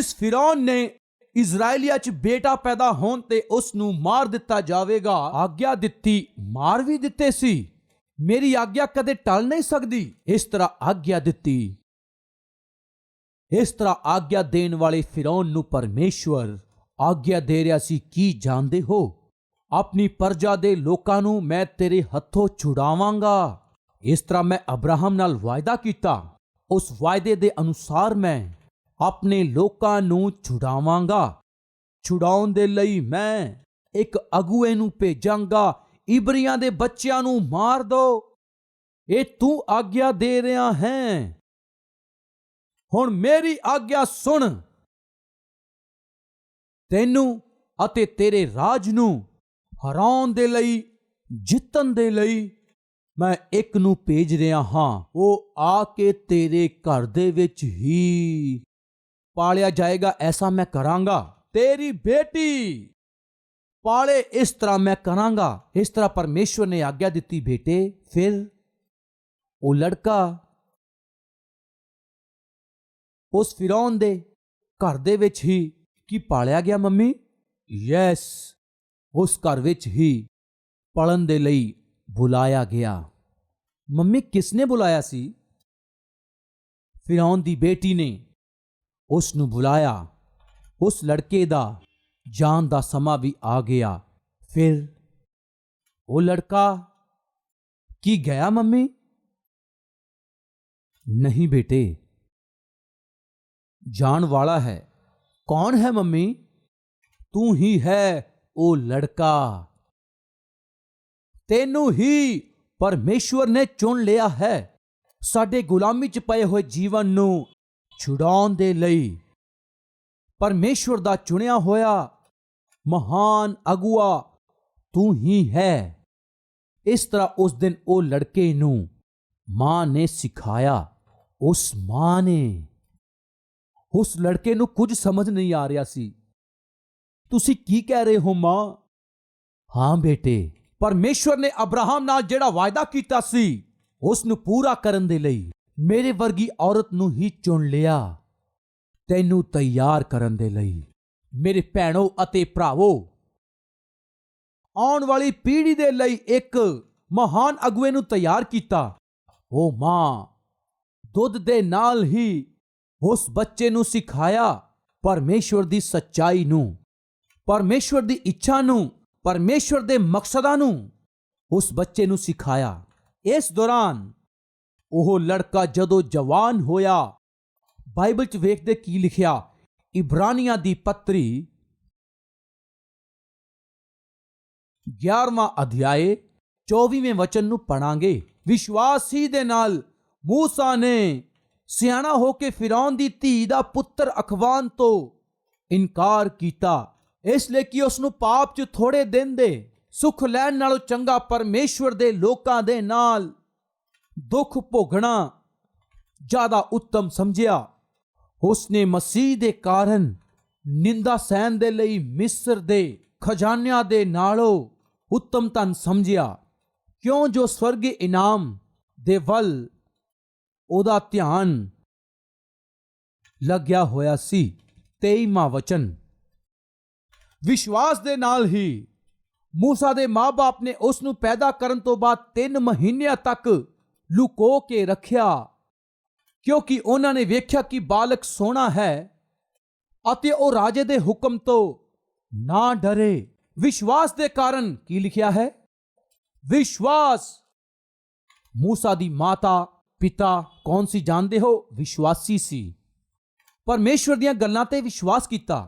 जिस फिरौन ने इजराइलिया च बेटा पैदा होण ते उस नूं मार दिता जावेगा, आग्या दित्ती, मार भी दिते सी। मेरी आग्या कदे टल नहीं सकदी। इस तरह आग्या दित्ती। इस तरह आग्या देण वाले फिरौन नूं परमेश्वर आग्या दे रिहा सी, की जानदे हो, अपनी प्रजा दे लोकां नूं मैं तेरे हत्थों छुड़ावांगा। इस तरह मैं अब्राहम नाल वायदा कीता, उस वायदे दे अनुसार मैं अपने लोकां नूं छुड़ावांगा। छुड़ाउण दे लई मैं एक अगुए नूं भेजांगा, इब्रियां दे बच्चियां नूं मार दो। ये तू आग्या दे रहा है। हुण मेरी आग्या सुन। तैनू अते तेरे राज नूं हराउण दे लई, जितण दे लई मैं एक नूं भेज रहा हां। वो आके तेरे घर दे विच ही पालिया जाएगा, ऐसा मैं करांगा। तेरी बेटी पाले, इस तरह मैं करांगा। इस तरह परमेश्वर ने आज्ञा दी बेटे। फिर वो लड़का उस फिरौन दे घर दे विच ही की पालिया गया। मम्मी, यस, उस घर विच ही पढ़न दे लई बुलाया गया। मम्मी, किसने बुलाया सी? फिरौन दी बेटी ने उस नूं बुलाया। उस लड़के दा जान दा समा भी आ गया। फिर वो लड़का की गया? मम्मी, नहीं बेटे, जान वाला है। कौन है मम्मी? तू ही है वो लड़का। तेनू ही परमेश्वर ने चुन लिया है, साडे गुलामी च पए हुए जीवन नू छुड़ाउण दे लई। परमेश्वर दा चुनिया होया महान अगुआ तू ही है। इस तरह उस दिन ओ लड़के नू मां ने सिखाया। उस मां ने उस लड़के नू कुछ समझ नहीं आ रहा सी। तुसी की कह रहे हो मां? हां बेटे, परमेश्वर ने अब्राहम नाल जेड़ा वायदा कीता सी उस नू पूरा करन दे लई मेरे वर्गी औरत नू ही चुन लिया, तैनू तैयार करन दे लई। मेरे भैणों अते भरावो, आउण वाली पीढ़ी दे लई एक महान अगुए नू तैयार कीता। ओ मां दुध दे नाल ही उस बच्चे नू सिखाया परमेश्वर दी सच्चाई नू, परमेश्वर दी इच्छा नू, परमेश्वर दे मकसदां नू उस बच्चे नू सिखाया। इस दौरान ओह लड़का जदों जवान होया, बाइबल च वेखदे की लिखिया, इब्रानियां दी पत्री 11वां अध्याय 24वें वचन नू पढ़ांगे। विश्वास ही दे नाल मूसा ने सियाणा होके फिरौन दी धी दा पुत्र अखवान तो इनकार कीता, इसलिए कि उसनू पाप च थोड़े दिन दे सुख लैण नालों चंगा परमेश्वर दे लोकां दे नाल दुख भोगना ज्यादा उत्तम समझिया। उसने मसीह दे कारण निंदा सहन दे लई मिस्र दे खजानियां दे नालों उत्तम धन समझिया, क्यों जो स्वर्गी इनाम दे वल ओदा ध्यान लग्या होया सी। 23वां वचन। विश्वास दे नाल ही मूसा दे मां बाप ने उसनू पैदा करन तो बाद 3 महीनों तक लुको के रखिया, क्योंकि उन्होंने ने वेख्या कि बालक सोना है अते ओ राजे दे हुक्म तो ना डरे। विश्वास दे कारण की लिखिया है? विश्वास। मूसा दी माता पिता कौन सी जानते हो? विश्वासी सी। परमेश्वर दियां गल्लां ते विश्वास कीता,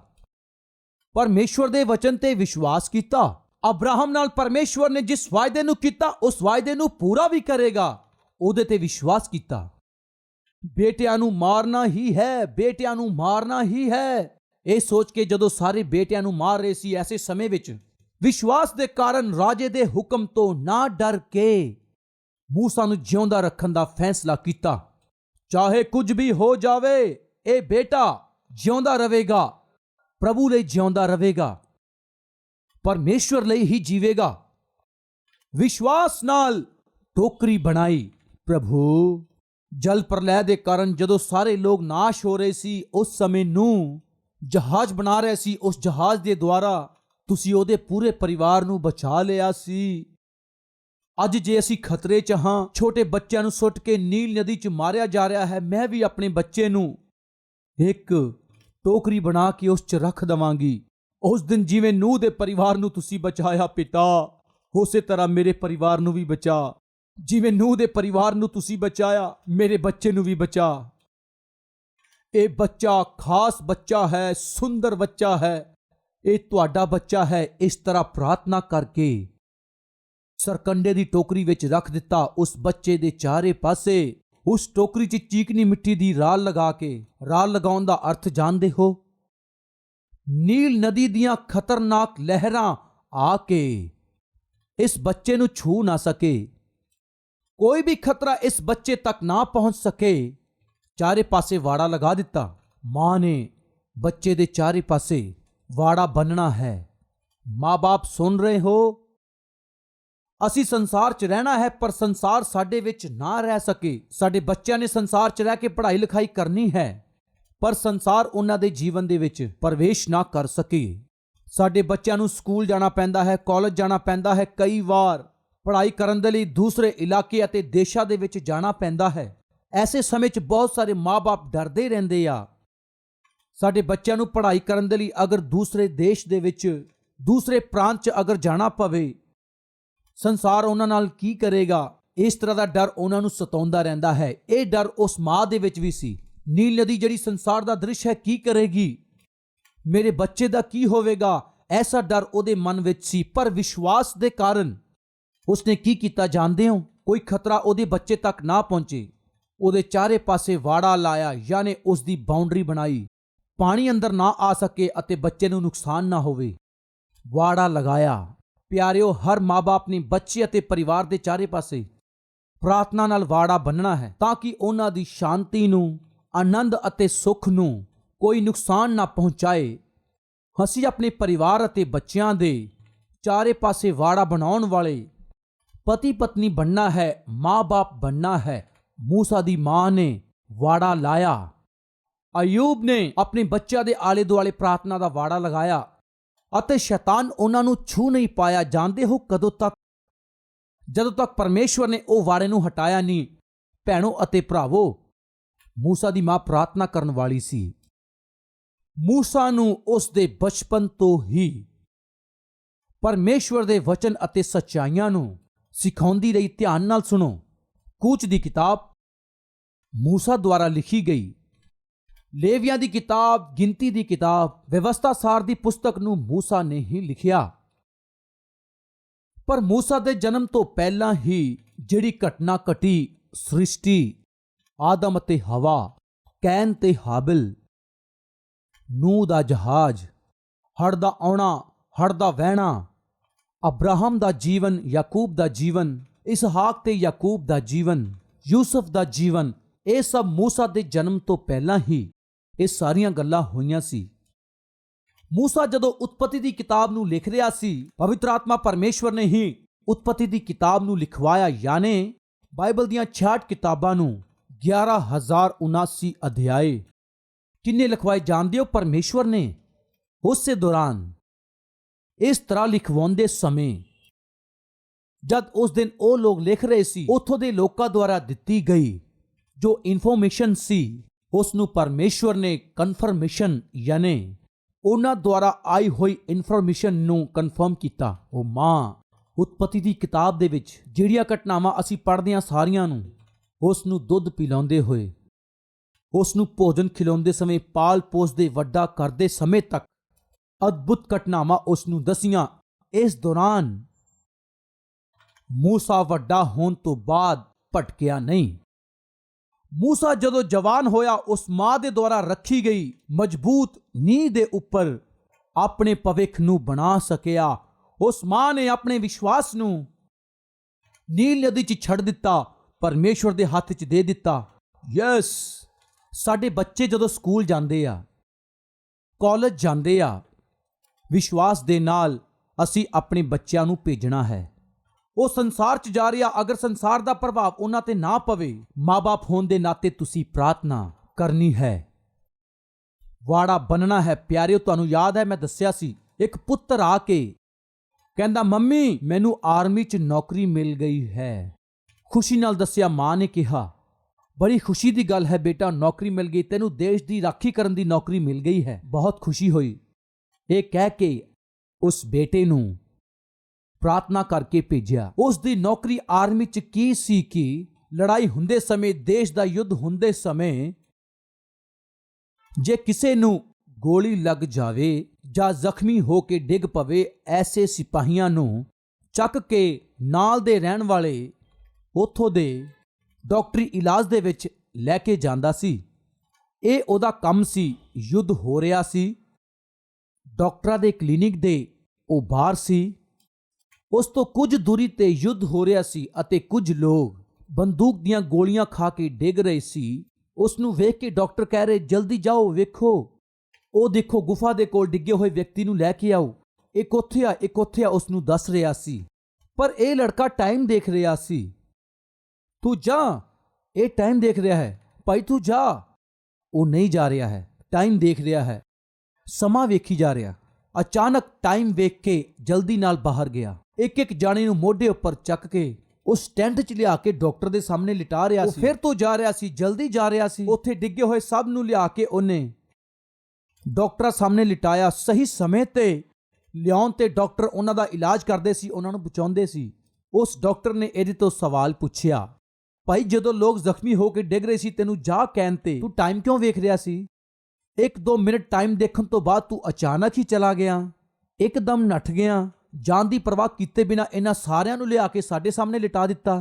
परमेश्वर दे वचन ते विश्वास कीता। अब्राहम नाल परमेश्वर ने जिस वायदे नू कीता उस वायदे नू पूरा भी करेगा, ओदे ते विश्वास कीता। बेटियां नू मारना ही है, बेटियां नू मारना ही है, ਇਹ सोच के जदों सारे बेटियां नू मार रहे सी, ऐसे समय विच विश्वास दे कारण राजे दे हुक्म तो ना डर के मूसा नू जिउंदा रखन दा फैसला कीता। चाहे कुछ भी हो जावे, ए बेटा जिउंदा रहेगा, प्रभु लई जिउंदा रहेगा, परमेश्वर लई ही जीवेगा। विश्वास नाल टोकरी बनाई। प्रभु जल प्रलय दे कारण जदों सारे लोग नाश हो रहे सी, उस समय नू ਜਹਾਜ਼ ਬਣਾ ਰਹੇ ਸੀ, ਉਸ ਜਹਾਜ਼ ਦੇ ਦੁਆਰਾ ਤੁਸੀਂ ਉਹਦੇ ਪੂਰੇ ਪਰਿਵਾਰ ਨੂੰ ਬਚਾ ਲਿਆ ਸੀ। ਅੱਜ ਜੇ ਅਸੀਂ ਖਤਰੇ 'ਚ ਹਾਂ, ਛੋਟੇ ਬੱਚਿਆਂ ਨੂੰ ਸੁੱਟ ਕੇ ਨੀਲ ਨਦੀ 'ਚ ਮਾਰਿਆ ਜਾ ਰਿਹਾ ਹੈ, ਮੈਂ ਵੀ ਆਪਣੇ ਬੱਚੇ ਨੂੰ ਇੱਕ ਟੋਕਰੀ ਬਣਾ ਕੇ ਉਸ 'ਚ ਰੱਖ ਦੇਵਾਂਗੀ। ਉਸ ਦਿਨ ਜਿਵੇਂ ਨੂਹ ਦੇ ਪਰਿਵਾਰ ਨੂੰ ਤੁਸੀਂ ਬਚਾਇਆ ਪਿਤਾ, ਉਸੇ ਤਰ੍ਹਾਂ ਮੇਰੇ ਪਰਿਵਾਰ ਨੂੰ ਵੀ ਬਚਾ। ਜਿਵੇਂ ਨੂਹ ਦੇ ਪਰਿਵਾਰ ਨੂੰ ਤੁਸੀਂ ਬਚਾਇਆ, ਮੇਰੇ ਬੱਚੇ ਨੂੰ ਵੀ ਬਚਾ। ਇਹ ਬੱਚਾ ਖਾਸ ਬੱਚਾ ਹੈ, ਸੁੰਦਰ ਬੱਚਾ ਹੈ, ਇਹ ਤੁਹਾਡਾ ਬੱਚਾ ਹੈ। ਇਸ ਤਰ੍ਹਾਂ ਪ੍ਰਾਰਥਨਾ ਕਰਕੇ ਸਰਕੰਡੇ ਦੀ ਟੋਕਰੀ ਵਿੱਚ ਰੱਖ ਦਿੱਤਾ। ਉਸ ਬੱਚੇ ਦੇ ਚਾਰੇ ਪਾਸੇ ਉਸ ਟੋਕਰੀ 'ਚ ਚੀਕਨੀ ਮਿੱਟੀ ਦੀ ਰਾਲ ਲਗਾ ਕੇ, ਰਾਲ ਲਗਾਉਣ ਦਾ ਅਰਥ ਜਾਣਦੇ ਹੋ? ਨੀਲ ਨਦੀ ਦੀਆਂ ਖਤਰਨਾਕ ਲਹਿਰਾਂ ਆ ਕੇ ਇਸ ਬੱਚੇ ਨੂੰ ਛੂ ਨਾ ਸਕੇ, ਕੋਈ ਵੀ ਖਤਰਾ ਇਸ ਬੱਚੇ ਤੱਕ ਨਾ ਪਹੁੰਚ ਸਕੇ। ਚਾਰੇ ਪਾਸੇ ਵਾੜਾ ਲਗਾ ਦਿੱਤਾ। ਮਾਂ ਨੇ ਬੱਚੇ ਦੇ ਚਾਰੇ ਪਾਸੇ ਵਾੜਾ ਬੰਨਣਾ ਹੈ। ਮਾਂ-ਬਾਪ ਸੁਣ ਰਹੇ ਹੋ? ਅਸੀਂ ਸੰਸਾਰ 'ਚ ਰਹਿਣਾ ਹੈ, ਪਰ ਸੰਸਾਰ ਸਾਡੇ ਵਿੱਚ ਨਾ ਰਹਿ ਸਕੇ। ਸਾਡੇ ਬੱਚਿਆਂ ਨੇ ਸੰਸਾਰ 'ਚ ਰਹਿ ਕੇ ਪੜ੍ਹਾਈ ਲਿਖਾਈ ਕਰਨੀ ਹੈ, ਪਰ ਸੰਸਾਰ ਉਹਨਾਂ ਦੇ ਜੀਵਨ ਦੇ ਵਿੱਚ ਪ੍ਰਵੇਸ਼ ਨਾ ਕਰ ਸਕੇ। ਸਾਡੇ ਬੱਚਿਆਂ ਨੂੰ ਸਕੂਲ ਜਾਣਾ ਪੈਂਦਾ ਹੈ, ਕਾਲਜ ਜਾਣਾ ਪੈਂਦਾ ਹੈ, ਕਈ ਵਾਰ ਪੜ੍ਹਾਈ ਕਰਨ ਦੇ ਲਈ ਦੂਸਰੇ ਇਲਾਕੇ ਅਤੇ ਦੇਸ਼ਾਂ ਦੇ ਵਿੱਚ ਜਾਣਾ ਪੈਂਦਾ ਹੈ। ਐਸੇ ਸਮੇਂ 'ਚ ਬਹੁਤ ਸਾਰੇ ਮਾਂ-ਬਾਪ ਡਰਦੇ ਰਹਿੰਦੇ ਆ। ਸਾਡੇ ਬੱਚਿਆਂ ਨੂੰ ਪੜ੍ਹਾਈ ਕਰਨ ਦੇ ਲਈ ਅਗਰ ਦੂਸਰੇ ਦੇਸ਼ ਦੇ ਵਿੱਚ, ਦੂਸਰੇ ਪ੍ਰਾਂਤ 'ਚ ਅਗਰ ਜਾਣਾ ਪਵੇ, ਸੰਸਾਰ ਉਹਨਾਂ ਨਾਲ ਕੀ ਕਰੇਗਾ? ਇਸ ਤਰ੍ਹਾਂ ਦਾ ਡਰ ਉਹਨਾਂ ਨੂੰ ਸਤਾਉਂਦਾ ਰਹਿੰਦਾ ਹੈ। ਇਹ ਡਰ ਉਸ ਮਾਂ ਦੇ ਵਿੱਚ ਵੀ ਸੀ। ਨੀਲ ਨਦੀ ਜਿਹੜੀ ਸੰਸਾਰ ਦਾ ਦ੍ਰਿਸ਼ ਹੈ, ਕੀ ਕਰੇਗੀ? ਮੇਰੇ ਬੱਚੇ ਦਾ ਕੀ ਹੋਵੇਗਾ? ਐਸਾ ਡਰ ਉਹਦੇ ਮਨ ਵਿੱਚ ਸੀ। ਪਰ ਵਿਸ਼ਵਾਸ ਦੇ ਕਾਰਨ ਉਸਨੇ ਕੀ ਕੀਤਾ ਜਾਣਦੇ ਹੋ? ਕੋਈ ਖਤਰਾ ਉਹਦੇ ਬੱਚੇ ਤੱਕ ਨਾ ਪਹੁੰਚੇ, ਉਹਦੇ ਚਾਰੇ ਪਾਸੇ ਵਾੜਾ ਲਾਇਆ, ਯਾਨੀ ਉਸ ਦੀ ਬਾਉਂਡਰੀ ਬਣਾਈ, ਪਾਣੀ ਅੰਦਰ ਨਾ ਆ ਸਕੇ ਅਤੇ ਬੱਚੇ ਨੂੰ ਨੁਕਸਾਨ ਨਾ ਹੋਵੇ। ਵਾੜਾ ਲਗਾਇਆ। ਪਿਆਰਿਓ, ਹਰ ਮਾਂ-ਬਾਪ ਨੇ ਬੱਚੇ ਅਤੇ ਪਰਿਵਾਰ ਦੇ ਚਾਰੇ ਪਾਸੇ ਪ੍ਰਾਰਥਨਾ ਨਾਲ ਵਾੜਾ ਬੰਨਣਾ ਹੈ, ਤਾਂ ਕਿ ਉਹਨਾਂ ਦੀ ਸ਼ਾਂਤੀ ਨੂੰ, ਆਨੰਦ ਅਤੇ ਸੁੱਖ ਨੂੰ ਕੋਈ ਨੁਕਸਾਨ ਨਾ ਪਹੁੰਚਾਏ। ਅਸੀਂ ਆਪਣੇ ਪਰਿਵਾਰ ਅਤੇ ਬੱਚਿਆਂ ਦੇ ਚਾਰੇ ਪਾਸੇ ਵਾੜਾ ਬਣਾਉਣ ਵਾਲੇ ਪਤੀ ਪਤਨੀ ਬਣਨਾ ਹੈ, ਮਾਂ-ਬਾਪ ਬਣਨਾ ਹੈ। ਮੂਸਾ ਦੀ ਮਾਂ ਨੇ ਵਾੜਾ ਲਾਇਆ। ਅਯੂਬ ਨੇ ਆਪਣੇ ਬੱਚਿਆਂ ਦੇ ਆਲੇ ਦੁਆਲੇ ਪ੍ਰਾਰਥਨਾ ਦਾ ਵਾੜਾ ਲਗਾਇਆ ਅਤੇ ਸ਼ੈਤਾਨ ਉਹਨਾਂ ਨੂੰ ਛੂ ਨਹੀਂ ਪਾਇਆ। ਜਾਣਦੇ ਹੋ ਕਦੋਂ ਤੱਕ? ਜਦੋਂ ਤੱਕ ਪਰਮੇਸ਼ਵਰ ਨੇ ਉਹ ਵਾੜੇ ਨੂੰ ਹਟਾਇਆ ਨਹੀਂ। ਭੈਣੋ ਅਤੇ ਭਰਾਵੋ, ਮੂਸਾ ਦੀ ਮਾਂ ਪ੍ਰਾਰਥਨਾ ਕਰਨ ਵਾਲੀ ਸੀ। ਮੂਸਾ ਨੂੰ ਉਸ ਦੇ ਬਚਪਨ ਤੋਂ ਹੀ ਪਰਮੇਸ਼ਵਰ ਦੇ ਵਚਨ ਅਤੇ ਸੱਚਾਈਆਂ ਨੂੰ ਸਿਖਾਉਂਦੀ ਰਹੀ। ਧਿਆਨ ਨਾਲ ਸੁਣੋ। ਕੂਚ ਦੀ ਕਿਤਾਬ ਮੂਸਾ ਦੁਆਰਾ ਲਿਖੀ ਗਈ, ਲੇਵੀਆਂ ਦੀ ਕਿਤਾਬ, ਗਿਣਤੀ ਦੀ ਕਿਤਾਬ, ਵਿਵਸਥਾ ਸਾਰ ਦੀ ਪੁਸਤਕ ਨੂੰ ਮੂਸਾ ਨੇ ਹੀ ਲਿਖਿਆ। ਪਰ ਮੂਸਾ ਦੇ ਜਨਮ ਤੋਂ ਪਹਿਲਾਂ ਹੀ ਜਿਹੜੀ ਘਟਨਾ ਘਟੀ, ਸ੍ਰਿਸ਼ਟੀ, ਆਦਮ ਅਤੇ ਹਵਾ, ਕੈਨ ਤੇ ਹਾਬਿਲ, ਨੂਹ ਦਾ ਜਹਾਜ਼, ਹੜ੍ਹ ਦਾ ਆਉਣਾ, ਹੜ੍ਹ ਦਾ ਵਹਿਣਾ, ਅਬਰਾਹਮ ਦਾ ਜੀਵਨ, ਯਾਕੂਬ ਦਾ ਜੀਵਨ, ਇਸਹਾਕ ਤੇ ਯਾਕੂਬ ਦਾ ਜੀਵਨ, ਯੂਸਫ ਦਾ ਜੀਵਨ, ਇਹ ਸਭ ਮੂਸਾ ਦੇ ਜਨਮ ਤੋਂ ਪਹਿਲਾਂ ਹੀ ਇਹ ਸਾਰੀਆਂ ਗੱਲਾਂ ਹੋਈਆਂ ਸੀ। ਮੂਸਾ ਜਦੋਂ ਉਤਪਤੀ ਦੀ ਕਿਤਾਬ ਨੂੰ ਲਿਖ ਰਿਹਾ ਸੀ, ਪਵਿੱਤਰ ਆਤਮਾ ਪਰਮੇਸ਼ਵਰ ਨੇ ਹੀ ਉਤਪਤੀ ਦੀ ਕਿਤਾਬ ਨੂੰ ਲਿਖਵਾਇਆ, ਯਾਨੀ ਬਾਈਬਲ ਦੀਆਂ 66 ਕਿਤਾਬਾਂ ਨੂੰ 11,079 ਅਧਿਆਏ ਕਿੰਨੇ ਲਿਖਵਾਏ ਜਾਣਦੇ ਹੋ? ਪਰਮੇਸ਼ਵਰ ਨੇ। ਉਸੇ ਦੌਰਾਨ ਇਸ ਤਰ੍ਹਾਂ ਲਿਖਵਾਉਂਦੇ ਸਮੇਂ ਜਦ ਉਸ ਦਿਨ ਉਹ ਲੋਕ ਲਿਖ ਰਹੇ ਸੀ, ਉੱਥੋਂ ਦੇ ਲੋਕਾਂ ਦੁਆਰਾ ਦਿੱਤੀ ਗਈ ਜੋ ਇਨਫੋਰਮੇਸ਼ਨ ਸੀ, ਉਸ ਨੂੰ ਪਰਮੇਸ਼ਵਰ ਨੇ ਕਨਫਰਮੇਸ਼ਨ, ਯਾਨੀ ਉਹਨਾਂ ਦੁਆਰਾ ਆਈ ਹੋਈ ਇਨਫੋਰਮੇਸ਼ਨ ਨੂੰ ਕਨਫਰਮ ਕੀਤਾ। ਉਹ ਮਾਂ ਉਤਪਤੀ ਦੀ ਕਿਤਾਬ ਦੇ ਵਿੱਚ ਜਿਹੜੀਆਂ ਘਟਨਾਵਾਂ ਅਸੀਂ ਪੜ੍ਹਦੇ ਹਾਂ, ਸਾਰੀਆਂ ਨੂੰ ਉਸ ਨੂੰ ਦੁੱਧ ਪਿਲਾਉਂਦੇ ਹੋਏ, ਉਸ ਨੂੰ ਭੋਜਨ ਖਿਲਾਉਂਦੇ ਸਮੇਂ, ਪਾਲ ਪੋਸਦੇ ਵੱਡਾ ਕਰਦੇ ਸਮੇਂ ਤੱਕ ਅਦਭੁਤ ਘਟਨਾਵਾਂ ਉਸ ਨੂੰ ਦਸੀਆਂ। ਇਸ ਦੌਰਾਨ ਮੂਸਾ ਵੱਡਾ ਹੋਣ ਤੋਂ ਬਾਅਦ ਭਟਕਿਆ ਨਹੀਂ। ਮੂਸਾ ਜਦੋਂ ਜਵਾਨ ਹੋਇਆ, ਉਸ ਮਾਂ ਦੇ ਦੁਆਰਾ ਰੱਖੀ ਗਈ ਮਜ਼ਬੂਤ ਨੀਂਹ ਦੇ ਉੱਪਰ ਆਪਣੇ ਭਵਿੱਖ ਨੂੰ ਬਣਾ ਸਕਿਆ। ਉਸ ਮਾਂ ਨੇ ਆਪਣੇ ਵਿਸ਼ਵਾਸ ਨੂੰ ਨੀਲ ਨਦੀ 'ਚ ਛੱਡ ਦਿੱਤਾ, ਪਰਮੇਸ਼ਵਰ ਦੇ ਹੱਥ 'ਚ ਦੇ ਦਿੱਤਾ। ਯੈਸ, ਸਾਡੇ ਬੱਚੇ ਜਦੋਂ ਸਕੂਲ ਜਾਂਦੇ ਆ, ਕਾਲਜ ਜਾਂਦੇ ਆ, ਵਿਸ਼ਵਾਸ ਦੇ ਨਾਲ ਅਸੀਂ ਆਪਣੇ ਬੱਚਿਆਂ ਨੂੰ ਭੇਜਣਾ ਹੈ। ਉਹ ਸੰਸਾਰ 'ਚ ਜਾ ਰਿਹਾ, ਅਗਰ ਸੰਸਾਰ ਦਾ ਪ੍ਰਭਾਵ ਉਹਨਾਂ ਤੇ ਨਾ ਪਵੇ, ਮਾਂ-ਬਾਪ ਹੋਣ ਦੇ ਨਾਤੇ ਤੁਸੀਂ ਪ੍ਰਾਰਥਨਾ ਕਰਨੀ ਹੈ। ਵਾੜਾ ਬੰਨਣਾ ਹੈ। ਪਿਆਰਿਓ, ਤੁਹਾਨੂੰ ਯਾਦ ਹੈ ਮੈਂ ਦੱਸਿਆ ਸੀ, ਇੱਕ ਪੁੱਤਰ ਆ ਕੇ ਕਹਿੰਦਾ, ਮੰਮੀ ਮੈਨੂੰ ਆਰਮੀ 'ਚ ਨੌਕਰੀ ਮਿਲ ਗਈ ਹੈ। ਖੁਸ਼ੀ ਨਾਲ ਦੱਸਿਆ। ਮਾਂ ਨੇ ਕਿਹਾ, ਬੜੀ ਖੁਸ਼ੀ ਦੀ ਗੱਲ ਹੈ ਬੇਟਾ, ਨੌਕਰੀ ਮਿਲ ਗਈ, ਤੈਨੂੰ ਦੇਸ਼ ਦੀ ਰਾਖੀ ਕਰਨ ਦੀ ਨੌਕਰੀ ਮਿਲ ਗਈ ਹੈ। ਬਹੁਤ ਖੁਸ਼ੀ ਹੋਈ। ਇਹ ਕਹਿ ਕੇ ਉਸ ਬੇਟੇ ਨੂੰ ਪ੍ਰਾਰਥਨਾ ਕਰਕੇ ਭੇਜਿਆ। ਉਸ ਦੀ ਨੌਕਰੀ ਆਰਮੀ 'ਚ ਕੀ ਸੀ ਕਿ ਲੜਾਈ ਹੁੰਦੇ ਸਮੇਂ, ਦੇਸ਼ ਦਾ ਯੁੱਧ ਹੁੰਦੇ ਸਮੇਂ ਜੇ ਕਿਸੇ ਨੂੰ ਗੋਲੀ ਲੱਗ ਜਾਵੇ ਜਾਂ ਜ਼ਖਮੀ ਹੋ ਕੇ ਡਿੱਗ ਪਵੇ, ਐਸੇ ਸਿਪਾਹੀਆਂ ਨੂੰ ਚੱਕ ਕੇ ਨਾਲ ਦੇ ਰਹਿਣ ਵਾਲੇ ਉੱਥੋਂ ਦੇ ਡਾਕਟਰੀ ਇਲਾਜ ਦੇ ਵਿੱਚ ਲੈ ਕੇ ਜਾਂਦਾ ਸੀ। ਇਹ ਉਹਦਾ ਕੰਮ ਸੀ। ਯੁੱਧ ਹੋ ਰਿਹਾ ਸੀ, ਡਾਕਟਰਾਂ ਦੇ ਕਲੀਨਿਕ ਦੇ ਉਹ ਬਾਹਰ ਸੀ। ਉਸ ਤੋਂ ਕੁਝ ਦੂਰੀ ਤੇ ਯੁੱਧ ਹੋ ਰਿਹਾ ਸੀ ਅਤੇ ਕੁਝ ਲੋਕ ਬੰਦੂਕ ਦੀਆਂ ਗੋਲੀਆਂ ਖਾ ਕੇ ਡਿੱਗ ਰਹੇ ਸੀ। ਉਸ ਨੂੰ ਵੇਖ ਕੇ ਡਾਕਟਰ ਕਹਿ ਰਹੇ, ਜਲਦੀ ਜਾਓ, ਵੇਖੋ, ਉਹ ਦੇਖੋ ਗੁਫਾ ਦੇ ਕੋਲ ਡਿੱਗੇ ਹੋਏ ਵਿਅਕਤੀ ਨੂੰ ਲੈ ਕੇ ਆਓ, ਇੱਕ ਉੱਥੇ ਆ, ਇੱਕ ਉੱਥੇ ਆ। ਉਸ ਨੂੰ ਦੱਸ ਰਿਹਾ ਸੀ। ਪਰ ਇਹ ਲੜਕਾ ਟਾਈਮ ਦੇਖ ਰਿਹਾ ਸੀ। ਤੂੰ ਜਾ, ਇਹ ਟਾਈਮ ਦੇਖ ਰਿਹਾ ਹੈ, ਭਾਈ ਤੂੰ ਜਾ। ਉਹ ਨਹੀਂ ਜਾ ਰਿਹਾ ਹੈ, ਟਾਈਮ ਦੇਖ ਰਿਹਾ ਹੈ, ਸਮਾਂ ਵੇਖੀ ਜਾ ਰਿਹਾ। ਅਚਾਨਕ ਟਾਈਮ ਵੇਖ ਕੇ ਜਲਦੀ ਨਾਲ ਬਾਹਰ ਗਿਆ। ਇੱਕ ਇੱਕ ਜਾਣੇ ਨੂੰ ਮੋਢੇ ਉੱਪਰ ਚੱਕ ਕੇ ਉਸ ਟੈਂਟ 'ਚ ਲਿਆ ਕੇ ਡਾਕਟਰ ਦੇ ਸਾਹਮਣੇ ਲਿਟਾ ਰਿਹਾ ਸੀ। ਫਿਰ ਤੋਂ ਜਾ ਰਿਹਾ ਸੀ, ਜਲਦੀ ਜਾ ਰਿਹਾ ਸੀ। ਉੱਥੇ ਡਿੱਗੇ ਹੋਏ ਸਭ ਨੂੰ ਲਿਆ ਕੇ ਉਹਨੇ ਡਾਕਟਰਾਂ ਸਾਹਮਣੇ ਲਿਟਾਇਆ। ਸਹੀ ਸਮੇਂ ਤੇ ਲਿਆਉਣ ਤੇ ਡਾਕਟਰ ਉਹਨਾਂ ਦਾ ਇਲਾਜ ਕਰਦੇ ਸੀ, ਉਹਨਾਂ ਨੂੰ ਬਚਾਉਂਦੇ ਸੀ। ਉਸ ਡਾਕਟਰ ਨੇ ਇਹਦੇ ਤੋਂ ਸਵਾਲ ਪੁੱਛਿਆ, ਭਾਈ ਜਦੋਂ ਲੋਕ ਜ਼ਖਮੀ ਹੋ ਕੇ ਡਿੱਗ ਰਹੇ ਸੀ, ਤੈਨੂੰ ਜਾ ਕਹਿਣ ਤੇ ਤੂੰ ਟਾਈਮ ਕਿਉਂ ਵੇਖ ਰਿਹਾ ਸੀ? 1-2 ਮਿੰਟ ਟਾਈਮ ਦੇਖਣ ਤੋਂ ਬਾਅਦ ਤੂੰ ਅਚਾਨਕ ਹੀ ਚਲਾ ਗਿਆ, ਇੱਕਦਮ ਨੱਠ ਗਿਆ, ਜਾਨ ਦੀ ਪਰਵਾਹ ਕੀਤੇ ਬਿਨਾਂ ਇਹਨਾਂ ਸਾਰਿਆਂ ਨੂੰ ਲਿਆ ਕੇ ਸਾਡੇ ਸਾਹਮਣੇ ਲਿਟਾ ਦਿੱਤਾ।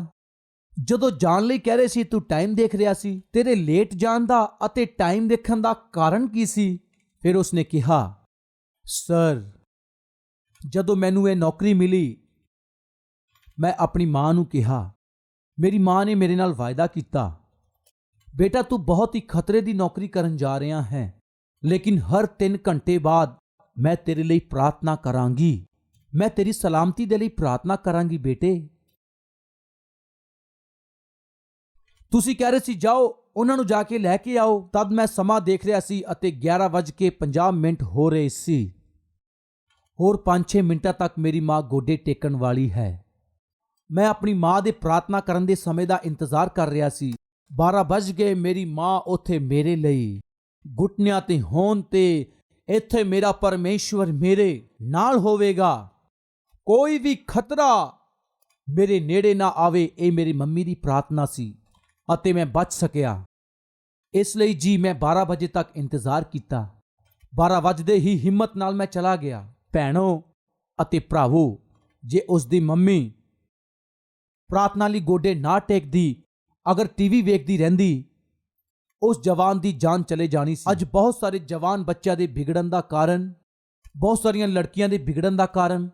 ਜਦੋਂ ਜਾਣ ਲਈ ਕਹਿ ਰਹੇ ਸੀ, ਤੂੰ ਟਾਈਮ ਦੇਖ ਰਿਹਾ ਸੀ। ਤੇਰੇ ਲੇਟ ਜਾਣ ਦਾ ਅਤੇ ਟਾਈਮ ਦੇਖਣ ਦਾ ਕਾਰਨ ਕੀ ਸੀ? ਫਿਰ ਉਸਨੇ ਕਿਹਾ, ਸਰ, ਜਦੋਂ ਮੈਨੂੰ ਇਹ ਨੌਕਰੀ ਮਿਲੀ, ਮੈਂ ਆਪਣੀ ਮਾਂ ਨੂੰ ਕਿਹਾ, ਮੇਰੀ ਮਾਂ ਨੇ ਮੇਰੇ ਨਾਲ ਵਾਅਦਾ ਕੀਤਾ, ਬੇਟਾ ਤੂੰ ਬਹੁਤ ਹੀ ਖਤਰੇ ਦੀ ਨੌਕਰੀ ਕਰਨ ਜਾ ਰਿਹਾ ਹੈ, ਲੇਕਿਨ ਹਰ 3 ਘੰਟੇ ਬਾਅਦ ਮੈਂ ਤੇਰੇ ਲਈ ਪ੍ਰਾਰਥਨਾ ਕਰਾਂਗੀ, ਮੈਂ ਤੇਰੀ ਸਲਾਮਤੀ ਦੇ ਲਈ ਪ੍ਰਾਰਥਨਾ ਕਰਾਂਗੀ ਬੇਟੇ। ਤੁਸੀਂ ਕਹਿ ਰਹੇ ਸੀ ਜਾਓ, ਉਹਨਾਂ ਨੂੰ ਜਾ ਕੇ ਲੈ ਕੇ ਆਓ। ਤਦ ਮੈਂ ਸਮਾਂ ਦੇਖ ਰਿਹਾ ਸੀ ਅਤੇ 11:50 ਹੋ ਰਹੇ ਸੀ। ਹੋਰ 5-6 ਮਿੰਟਾਂ ਤੱਕ ਮੇਰੀ ਮਾਂ ਗੋਡੇ ਟੇਕਣ ਵਾਲੀ ਹੈ। ਮੈਂ ਆਪਣੀ ਮਾਂ ਦੇ ਪ੍ਰਾਰਥਨਾ ਕਰਨ ਦੇ ਸਮੇਂ ਦਾ ਇੰਤਜ਼ਾਰ ਕਰ ਰਿਹਾ ਸੀ। 12 ਵੱਜ ਗਏ। ਮੇਰੀ ਮਾਂ ਉੱਥੇ ਮੇਰੇ ਲਈ ਘੁਟਨਿਆਂ ਤੇ ਹੋਣ ਤੇ ਇੱਥੇ ਮੇਰਾ ਪਰਮੇਸ਼ਵਰ ਮੇਰੇ ਨਾਲ ਹੋਵੇਗਾ, ਕੋਈ ਵੀ ਖਤਰਾ ਮੇਰੇ ਨੇੜੇ ਨਾ ਆਵੇ। ਇਹ ਮੇਰੀ ਮੰਮੀ ਦੀ ਪ੍ਰਾਰਥਨਾ ਸੀ ਅਤੇ ਮੈਂ ਬਚ ਸਕਿਆ। ਇਸ ਲਈ ਜੀ ਮੈਂ 12 ਵਜੇ ਤੱਕ ਇੰਤਜ਼ਾਰ ਕੀਤਾ। 12 ਵਜਦੇ ਹੀ ਹਿੰਮਤ ਨਾਲ ਮੈਂ ਚਲਾ ਗਿਆ। ਭੈਣੋ ਅਤੇ ਭਰਾਵੋ, ਜੇ ਉਸ ਦੀ ਮੰਮੀ ਪ੍ਰਾਰਥਨਾ ਲਈ ਗੋਡੇ ਨਾ ਟੇਕਦੀ, ਅਗਰ ਟੀਵੀ ਵੇਖਦੀ ਰਹਿੰਦੀ, ਉਸ ਜਵਾਨ ਦੀ ਜਾਨ ਚਲੇ ਜਾਣੀ ਸੀ। ਅੱਜ ਬਹੁਤ ਸਾਰੇ ਜਵਾਨ ਬੱਚਿਆਂ ਦੇ ਵਿਗੜਨ ਦਾ ਕਾਰਨ, ਬਹੁਤ ਸਾਰੀਆਂ ਲੜਕੀਆਂ ਦੇ ਵਿਗੜਨ ਦਾ ਕਾਰਨ,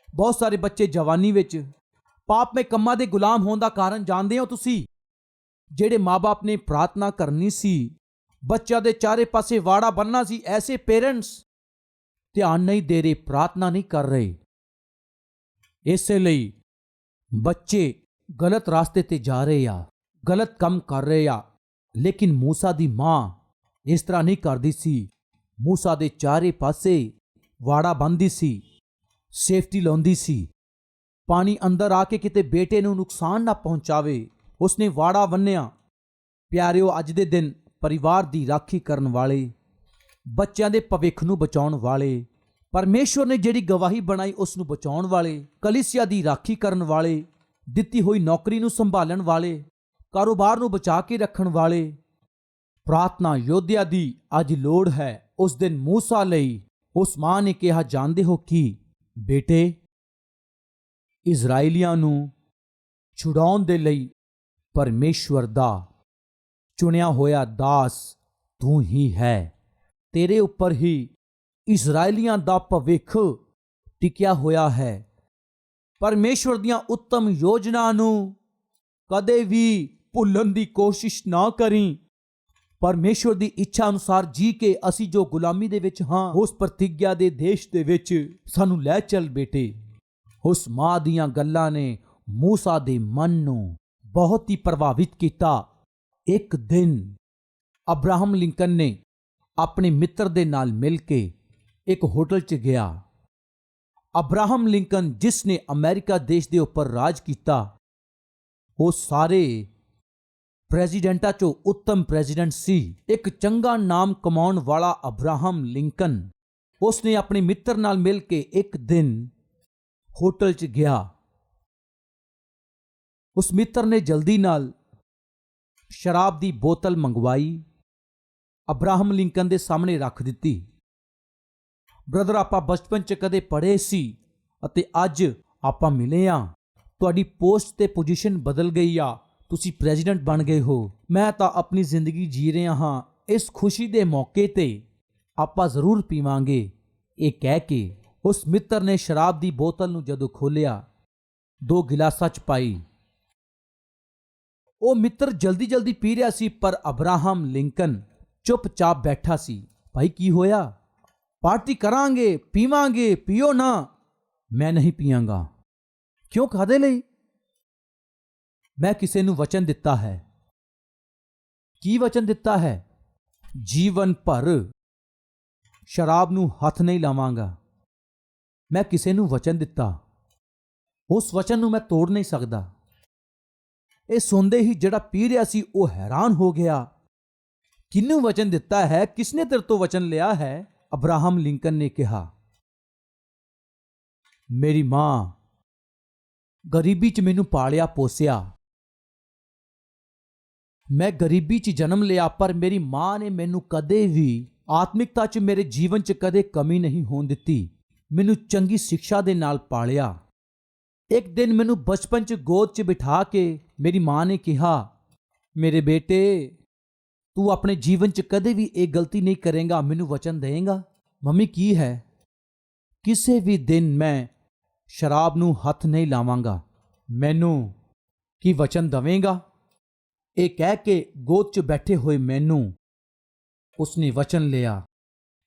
ਬਹੁਤ ਸਾਰੇ ਬੱਚੇ ਜਵਾਨੀ ਵਿੱਚ ਪਾਪਮੈ ਕੰਮਾਂ ਦੇ ਗੁਲਾਮ ਹੋਣ ਦਾ ਕਾਰਨ ਜਾਣਦੇ ਹੋ ਤੁਸੀਂ? ਜਿਹੜੇ ਮਾਂ-ਬਾਪ ਨੇ ਪ੍ਰਾਰਥਨਾ ਕਰਨੀ ਸੀ, ਬੱਚਿਆਂ ਦੇ ਚਾਰੇ ਪਾਸੇ ਵਾੜਾ ਬੰਨਣਾ ਸੀ, ਐਸੇ ਪੇਰੈਂਟਸ ਧਿਆਨ ਨਹੀਂ ਦੇ ਰਹੇ, ਪ੍ਰਾਰਥਨਾ ਨਹੀਂ ਕਰ ਰਹੇ। ਇਸੇ ਲਈ ਬੱਚੇ ਗਲਤ ਰਾਸਤੇ ਤੇ ਜਾ ਰਹੇ ਆ, ਗਲਤ ਕੰਮ ਕਰ ਰਹੇ ਆ। ਲੇਕਿਨ ਮੂਸਾ ਦੀ ਮਾਂ ਇਸ ਤਰ੍ਹਾਂ ਨਹੀਂ ਕਰਦੀ ਸੀ। ਮੂਸਾ ਦੇ ਚਾਰੇ ਪਾਸੇ ਵਾੜਾ ਬੰਨ੍ਹਦੀ ਸੀ, ਸੇਫਟੀ ਲਾਉਂਦੀ ਸੀ, ਪਾਣੀ ਅੰਦਰ ਆ ਕੇ ਕਿਤੇ ਬੇਟੇ ਨੂੰ ਨੁਕਸਾਨ ਨਾ ਪਹੁੰਚਾਵੇ। ਉਸਨੇ ਵਾੜਾ ਬੰਨ੍ਹਿਆ। ਪਿਆਰਿਓ, ਅੱਜ ਦੇ ਦਿਨ ਪਰਿਵਾਰ ਦੀ ਰਾਖੀ ਕਰਨ ਵਾਲੇ, ਬੱਚਿਆਂ ਦੇ ਭਵਿੱਖ ਨੂੰ ਬਚਾਉਣ ਵਾਲੇ, ਪਰਮੇਸ਼ਵਰ ਨੇ ਜਿਹੜੀ ਗਵਾਹੀ ਬਣਾਈ ਉਸ ਨੂੰ ਬਚਾਉਣ ਵਾਲੇ, ਕਲੀਸਿਆ ਦੀ ਰਾਖੀ ਕਰਨ ਵਾਲੇ, ਦਿੱਤੀ ਹੋਈ ਨੌਕਰੀ ਨੂੰ ਸੰਭਾਲਣ ਵਾਲੇ, ਕਾਰੋਬਾਰ ਨੂੰ ਬਚਾ ਕੇ ਰੱਖਣ ਵਾਲੇ, ਪ੍ਰਾਰਥਨਾ ਯੋਧਿਆ ਦੀ ਅੱਜ ਲੋੜ ਹੈ। ਉਸ ਦਿਨ ਮੂਸਾ ਲਈ ਉਸ ਮਾਂ ਨੇ ਕਿਹਾ, ਜਾਣਦੇ ਹੋ ਕੀ ਬੇਟੇ, ਇਜ਼ਰਾਈਲੀਆਂ ਨੂੰ ਛੁਡਾਉਣ ਦੇ ਲਈ ਪਰਮੇਸ਼ਵਰ ਦਾ ਚੁਣਿਆ ਹੋਇਆ ਦਾਸ ਤੂੰ ਹੀ ਹੈ। ਤੇਰੇ ਉੱਪਰ ਹੀ ਇਜ਼ਰਾਈਲੀਆਂ ਦਾ ਭਵਿੱਖ ਟਿਕਿਆ ਹੋਇਆ ਹੈ। ਪਰਮੇਸ਼ਵਰ ਦੀਆਂ ਉੱਤਮ ਯੋਜਨਾ ਨੂੰ ਕਦੇ ਵੀ ਭੁੱਲਣ ਦੀ ਕੋਸ਼ਿਸ਼ ਨਾ ਕਰੀ। ਪਰਮੇਸ਼ਵਰ ਦੀ ਇੱਛਾ ਅਨੁਸਾਰ ਜੀ ਕੇ ਅਸੀਂ ਜੋ ਗੁਲਾਮੀ ਦੇ ਵਿੱਚ ਹਾਂ, ਉਸ ਪ੍ਰਤਿਗਿਆ ਦੇ ਦੇਸ਼ ਦੇ ਵਿੱਚ ਸਾਨੂੰ ਲੈ ਚੱਲ ਬੇਟੇ। ਉਸ ਮਾਂ ਦੀਆਂ ਗੱਲਾਂ ਨੇ ਮੂਸਾ ਦੇ ਮਨ ਨੂੰ ਬਹੁਤ ਹੀ ਪ੍ਰਭਾਵਿਤ ਕੀਤਾ। ਇੱਕ ਦਿਨ ਅਬਰਾਹਮ ਲਿੰਕਨ ਨੇ ਆਪਣੇ ਮਿੱਤਰ ਦੇ ਨਾਲ ਮਿਲ ਕੇ ਇੱਕ ਹੋਟਲ 'ਚ ਗਿਆ। ਅਬਰਾਹਮ ਲਿੰਕਨ, ਜਿਸ ਨੇ ਅਮਰੀਕਾ ਦੇਸ਼ ਦੇ ਉੱਪਰ ਰਾਜ ਕੀਤਾ, ਉਹ ਸਾਰੇ ਪ੍ਰੈਜ਼ੀਡੈਂਟਾਂ 'ਚੋਂ ਉੱਤਮ ਪ੍ਰੈਜ਼ੀਡੈਂਟ ਸੀ। ਇੱਕ ਚੰਗਾ ਨਾਮ ਕਮਾਉਣ ਵਾਲਾ ਅਬਰਾਹਮ ਲਿੰਕਨ, ਉਸਨੇ ਆਪਣੇ ਮਿੱਤਰ ਨਾਲ ਮਿਲ ਕੇ ਇੱਕ ਦਿਨ ਹੋਟਲ 'ਚ ਗਿਆ। ਉਸ ਮਿੱਤਰ ਨੇ ਜਲਦੀ ਨਾਲ ਸ਼ਰਾਬ ਦੀ ਬੋਤਲ ਮੰਗਵਾਈ, ਅਬਰਾਹਮ ਲਿੰਕਨ ਦੇ ਸਾਹਮਣੇ ਰੱਖ ਦਿੱਤੀ। ਬ੍ਰਦਰ, ਆਪਾਂ ਬਚਪਨ 'ਚ ਕਦੇ ਪੜ੍ਹੇ ਸੀ ਅਤੇ ਅੱਜ ਆਪਾਂ ਮਿਲੇ ਆ। ਤੁਹਾਡੀ ਪੋਸਟ ਤੇ ਪੋਜੀਸ਼ਨ ਬਦਲ ਗਈ ਆ, ਤੁਸੀਂ ਪ੍ਰੈਜ਼ੀਡੈਂਟ ਬਣ ਗਏ ਹੋ। ਮੈਂ ਤਾਂ ਆਪਣੀ ਜ਼ਿੰਦਗੀ ਜੀ ਰਿਹਾ ਹਾਂ। ਇਸ ਖੁਸ਼ੀ ਦੇ ਮੌਕੇ ਤੇ ਆਪਾਂ ਜ਼ਰੂਰ ਪੀਵਾਂਗੇ। ਇਹ ਕਹਿ ਕੇ ਉਸ ਮਿੱਤਰ ਨੇ ਸ਼ਰਾਬ ਦੀ ਬੋਤਲ ਨੂੰ ਜਦੋਂ ਖੋਲ੍ਹਿਆ, 2 ਗਿਲਾਸਾਂ 'ਚ ਪਾਈ। ਉਹ ਮਿੱਤਰ ਜਲਦੀ ਜਲਦੀ ਪੀ ਰਿਹਾ ਸੀ, ਪਰ ਅਬਰਾਹਮ ਲਿੰਕਨ ਚੁੱਪਚਾਪ ਬੈਠਾ ਸੀ। ਭਾਈ, ਕੀ ਹੋਇਆ? ਪਾਰਟੀ ਕਰਾਂਗੇ, ਪੀਵਾਂਗੇ, ਪੀਓ ਨਾ। ਮੈਂ ਨਹੀਂ ਪੀਵਾਂਗਾ। ਕਿਉਂ? ਕਾਹਦੇ ਲਈ? ਮੈਂ ਕਿਸੇ ਨੂੰ ਵਚਨ ਦਿੱਤਾ ਹੈ। ਕੀ ਵਚਨ ਦਿੱਤਾ ਹੈ? ਜੀਵਨ ਭਰ ਸ਼ਰਾਬ ਨੂੰ ਹੱਥ ਨਹੀਂ ਲਾਵਾਂਗਾ। ਮੈਂ ਕਿਸੇ ਨੂੰ ਵਚਨ ਦਿੱਤਾ, ਉਸ ਵਚਨ ਨੂੰ ਮੈਂ ਤੋੜ ਨਹੀਂ ਸਕਦਾ। ਇਹ ਸੁਣਦੇ ਹੀ ਜਿਹੜਾ ਪੀ ਰਿਹਾ ਸੀ ਉਹ ਹੈਰਾਨ ਹੋ ਗਿਆ। ਕਿਹਨੂੰ ਵਚਨ ਦਿੱਤਾ ਹੈ? ਕਿਸਨੇ ਤੇਰੇ ਤੋਂ ਵਚਨ ਲਿਆ ਹੈ? ਅਬਰਾਹਮ ਲਿੰਕਨ ਨੇ ਕਿਹਾ, ਮੇਰੀ ਮਾਂ ਗਰੀਬੀ 'ਚ ਮੈਨੂੰ ਪਾਲਿਆ ਪੋਸਿਆ। ਮੈਂ ਗਰੀਬੀ 'ਚ ਜਨਮ ਲਿਆ, ਪਰ ਮੇਰੀ ਮਾਂ ਨੇ ਮੈਨੂੰ ਕਦੇ ਵੀ ਆਤਮਿਕਤਾ 'ਚ, ਮੇਰੇ ਜੀਵਨ 'ਚ ਕਦੇ ਕਮੀ ਨਹੀਂ ਹੋਣ ਦਿੱਤੀ। ਮੈਨੂੰ ਚੰਗੀ ਸਿੱਖਿਆ ਦੇ ਨਾਲ ਪਾਲਿਆ। ਇੱਕ ਦਿਨ ਮੈਨੂੰ ਬਚਪਨ 'ਚ ਗੋਦ 'ਚ ਬਿਠਾ ਕੇ ਮੇਰੀ ਮਾਂ ਨੇ ਕਿਹਾ, ਮੇਰੇ ਬੇਟੇ, ਤੂੰ ਆਪਣੇ ਜੀਵਨ 'ਚ ਕਦੇ ਵੀ ਇਹ ਗਲਤੀ ਨਹੀਂ ਕਰੇਂਗਾ, ਮੈਨੂੰ ਵਚਨ ਦੇਏਂਗਾ? ਮੰਮੀ, ਕੀ ਹੈ? ਕਿਸੇ ਵੀ ਦਿਨ ਮੈਂ ਸ਼ਰਾਬ ਨੂੰ ਹੱਥ ਨਹੀਂ ਲਾਵਾਂਗਾ। ਮੈਨੂੰ ਕੀ ਵਚਨ ਦੇਵੇਂਗਾ? ਇਹ ਕਹਿ ਕੇ ਗੋਦ 'ਚ ਬੈਠੇ ਹੋਏ ਮੈਨੂੰ ਉਸਨੇ ਵਚਨ ਲਿਆ।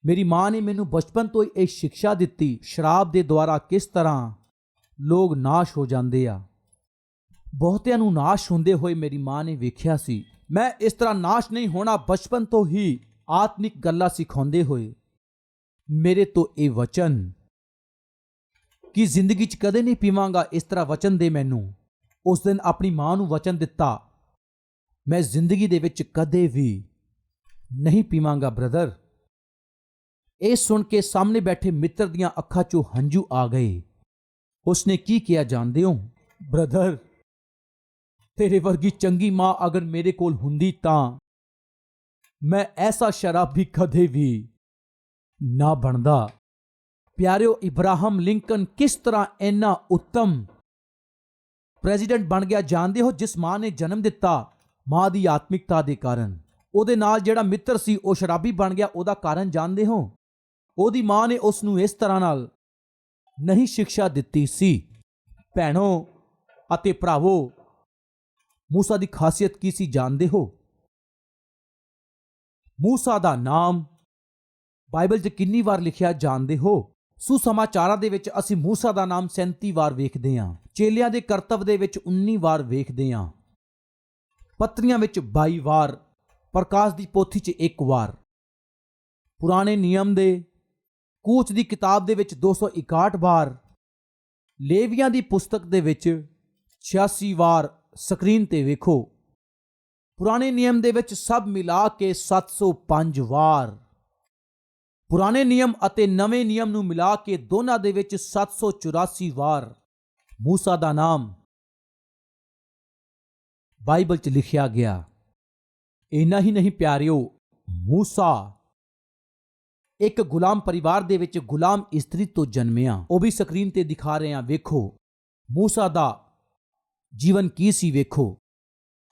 ਮੇਰੀ ਮਾਂ ਨੇ ਮੈਨੂੰ ਬਚਪਨ ਤੋਂ ਹੀ ਇਹ ਸਿੱਖਿਆ ਦਿੱਤੀ, ਸ਼ਰਾਬ ਦੇ ਦੁਆਰਾ ਕਿਸ ਤਰ੍ਹਾਂ ਲੋਕ ਨਾਸ਼ ਹੋ ਜਾਂਦੇ ਆ। ਬਹੁਤਿਆਂ ਨੂੰ ਨਾਸ਼ ਹੁੰਦੇ ਹੋਏ ਮੇਰੀ ਮਾਂ ਨੇ ਵੇਖਿਆ ਸੀ। ਮੈਂ ਇਸ ਤਰ੍ਹਾਂ ਨਾਸ਼ ਨਹੀਂ ਹੋਣਾ, ਬਚਪਨ ਤੋਂ ਹੀ ਆਤਮਿਕ ਗੱਲਾਂ ਸਿਖਾਉਂਦੇ ਹੋਏ ਮੇਰੇ ਤੋਂ ਇਹ ਵਚਨ ਕਿ ਜ਼ਿੰਦਗੀ 'ਚ ਕਦੇ ਨਹੀਂ ਪੀਵਾਂਗਾ, ਇਸ ਤਰ੍ਹਾਂ ਵਚਨ ਦੇ ਮੈਨੂੰ। ਉਸ ਦਿਨ ਆਪਣੀ ਮਾਂ ਨੂੰ ਵਚਨ ਦਿੱਤਾ, ਮੈਂ ਜ਼ਿੰਦਗੀ ਦੇ ਵਿੱਚ ਕਦੇ ਵੀ ਨਹੀਂ ਪੀਵਾਂਗਾ। ਬ੍ਰਦਰ, ਇਹ ਸੁਣ ਕੇ ਸਾਹਮਣੇ ਬੈਠੇ ਮਿੱਤਰ ਦੀਆਂ ਅੱਖਾਂ 'ਚੋਂ ਹੰਝੂ ਆ ਗਏ। ਉਸਨੇ ਕੀ ਕਿਹਾ ਜਾਣਦੇ ਹੋ? ਬ੍ਰਦਰ, ਤੇਰੇ ਵਰਗੀ ਚੰਗੀ ਮਾਂ ਅਗਰ ਮੇਰੇ ਕੋਲ ਹੁੰਦੀ ਤਾਂ ਮੈਂ ਐਸਾ ਸ਼ਰਾਬੀ ਕਦੇ ਵੀ ਨਾ ਬਣਦਾ। ਪਿਆਰਿਓ, ਇਬਰਾਹਿਮ ਲਿੰਕਨ ਕਿਸ ਤਰ੍ਹਾਂ ਇੰਨਾ ਉੱਤਮ ਪ੍ਰੈਜ਼ੀਡੈਂਟ ਬਣ ਗਿਆ ਜਾਣਦੇ ਹੋ? ਜਿਸ ਮਾਂ ਨੇ ਜਨਮ ਦਿੱਤਾ, ਮਾਂ ਦੀ ਆਤਮਿਕਤਾ ਦੇ ਕਾਰਨ। ਉਹਦੇ ਨਾਲ ਜਿਹੜਾ ਮਿੱਤਰ ਸੀ ਉਹ ਸ਼ਰਾਬੀ ਬਣ ਗਿਆ, ਉਹਦਾ ਕਾਰਨ ਜਾਣਦੇ ਹੋ? ਉਹਦੀ ਮਾਂ ਨੇ ਉਸ ਨੂੰ ਇਸ ਤਰ੍ਹਾਂ ਨਾਲ ਨਹੀਂ ਸਿੱਖਿਆ ਦਿੱਤੀ ਸੀ। ਭੈਣੋ ਅਤੇ ਭਰਾਵੋ, ਮੂਸਾ ਦੀ ਖਾਸੀਅਤ ਕੀ ਸੀ ਜਾਣਦੇ ਹੋ? ਮੂਸਾ ਦਾ ਨਾਮ ਬਾਈਬਲ 'ਚ ਕਿੰਨੀ ਵਾਰ ਲਿਖਿਆ ਜਾਣਦੇ ਹੋ? ਸੁਸਮਾਚਾਰਾਂ ਦੇ ਵਿੱਚ ਅਸੀਂ ਮੂਸਾ ਦਾ ਨਾਮ 37 ਵਾਰ ਵੇਖਦੇ ਹਾਂ। ਚੇਲਿਆਂ ਦੇ ਕਰਤੱਵ ਦੇ ਵਿੱਚ 19 ਵਾਰ ਵੇਖਦੇ ਹਾਂ। ਪੱਤਰੀਆਂ ਵਿੱਚ 22 ਵਾਰ, ਪ੍ਰਕਾਸ਼ ਦੀ ਪੋਥੀ 'ਚ 1 ਵਾਰ, ਪੁਰਾਣੇ ਨਿਯਮ ਦੇ ਕੂਚ ਦੀ ਕਿਤਾਬ ਦੇ ਵਿੱਚ 261 ਵਾਰ, ਲੇਵੀਆਂ ਦੀ ਪੁਸਤਕ ਦੇ ਵਿੱਚ 86 ਵਾਰ। ਸਕਰੀਨ ਤੇ ਵੇਖੋ, ਪੁਰਾਣੇ ਨਿਯਮ ਦੇ ਵਿੱਚ ਸਭ ਮਿਲਾ ਕੇ 705 ਵਾਰ। ਪੁਰਾਣੇ ਨਿਯਮ ਅਤੇ ਨਵੇਂ ਨਿਯਮ ਨੂੰ ਮਿਲਾ ਕੇ ਦੋਨਾਂ ਦੇ ਵਿੱਚ 784 ਵਾਰ ਮੂਸਾ ਦਾ ਨਾਮ ਬਾਈਬਲ 'ਚ ਲਿਖਿਆ ਗਿਆ। ਇੰਨਾ ਹੀ ਨਹੀਂ ਪਿਆਰਿਓ, ਮੂਸਾ ਇੱਕ ਗੁਲਾਮ ਪਰਿਵਾਰ ਦੇ ਵਿੱਚ ਗੁਲਾਮ ਇਸਤਰੀ ਤੋਂ ਜਨਮਿਆ। ਉਹ ਵੀ ਸਕਰੀਨ ਤੇ ਦਿਖਾ ਰਹੇ ਹਾਂ। ਵੇਖੋ ਮੂਸਾ ਦਾ ਜੀਵਨ ਕੀ ਸੀ। ਵੇਖੋ,